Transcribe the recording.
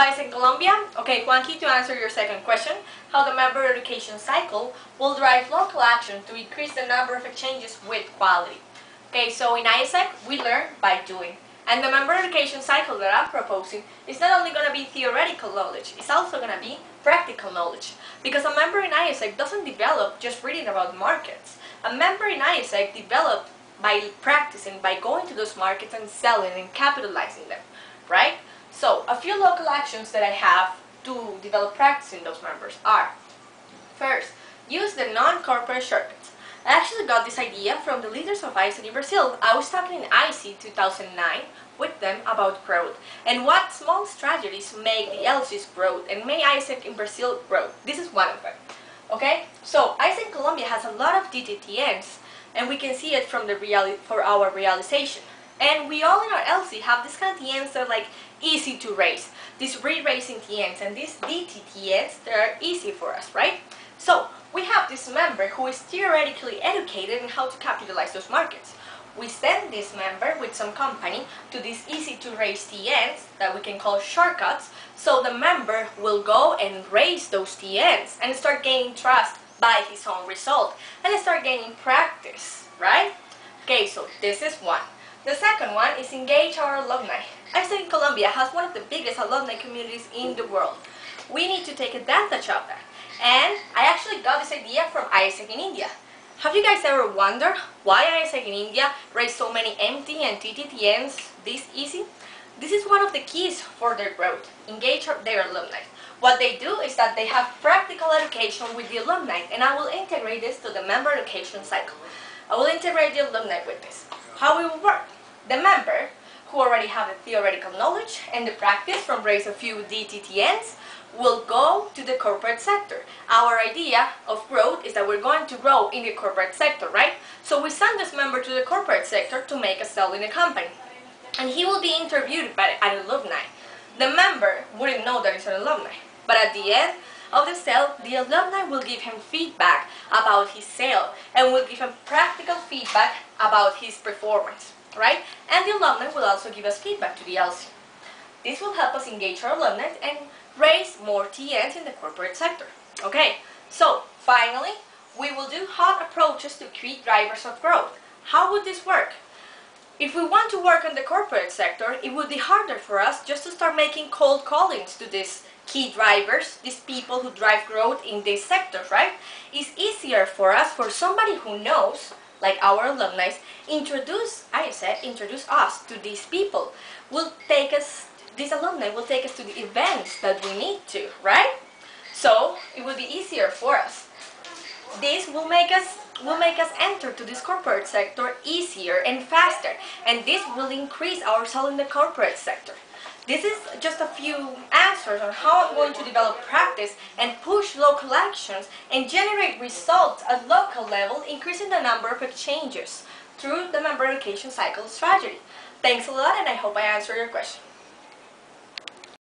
guys in Colombia. Okay, Juanky, to answer your second question, how the member education cycle will drive local action to increase the number of exchanges with quality. Okay, so in ISEC, we learn by doing. And the member education cycle that I'm proposing is not only going to be theoretical knowledge, it's also going to be practical knowledge. Because a member in ISEC doesn't develop just reading about markets. A member in ISEC develops by practicing, by going to those markets and selling and capitalizing them, right? So, a few local actions that I have to develop practice in those members are: first, use the non-corporate shortcuts. I actually got this idea from the leaders of ISEC in Brazil. I was talking in IC 2009 with them about growth and what small strategies make the LCs grow and make ISEC in Brazil grow. This is one of them. Okay, so ISEC in Colombia has a lot of DTTNs, and we can see it from the our realization. And we all in our LC have this kind of TNs that are like easy to raise. These re-raising TNs and these DTTNs that are easy for us, right? So we have this member who is theoretically educated in how to capitalize those markets. We send this member with some company to these easy to raise TNs that we can call shortcuts, so the member will go and raise those TNs and start gaining trust by his own result and start gaining practice, right? Okay, so this is one. The second one is engage our alumni. ISEC in Colombia has one of the biggest alumni communities in the world. We need to take advantage of that. And I actually got this idea from ISEC in India. Have you guys ever wondered why ISEC in India raised so many MT and TTTNs this easy? This is one of the keys for their growth. Engage their alumni. What they do is that they have practical education with the alumni, and I will integrate this to the member education cycle. I will integrate the alumni with this. How it will work? The member, who already have the theoretical knowledge and the practice from raise a few DTTNs, will go to the corporate sector. Our idea of growth is that we're going to grow in the corporate sector, right? So we send this member to the corporate sector to make a sell in a company. And he will be interviewed by an alumni. The member wouldn't know that it's an alumni, but at the end of the sale, the alumni will give him feedback about his sale and will give him practical feedback about his performance, right? And the alumni will also give us feedback to the LC. This will help us engage our alumni and raise more TNs in the corporate sector. Okay, so finally, we will do hot approaches to key drivers of growth. How would this work? If we want to work in the corporate sector, it would be harder for us just to start making cold callings to these key drivers, these people who drive growth in these sectors, right? It's easier for us, for somebody who knows, like our alumni, introduce us to these people. These alumni will take us to the events that we need to, right? So it will be easier for us. This will make us enter to this corporate sector easier and faster, and this will increase our sale in the corporate sector. This is just a few answers on how I'm going to develop practice and push local actions and generate results at local level, increasing the number of exchanges through the member education cycle strategy. Thanks a lot, and I hope I answered your question.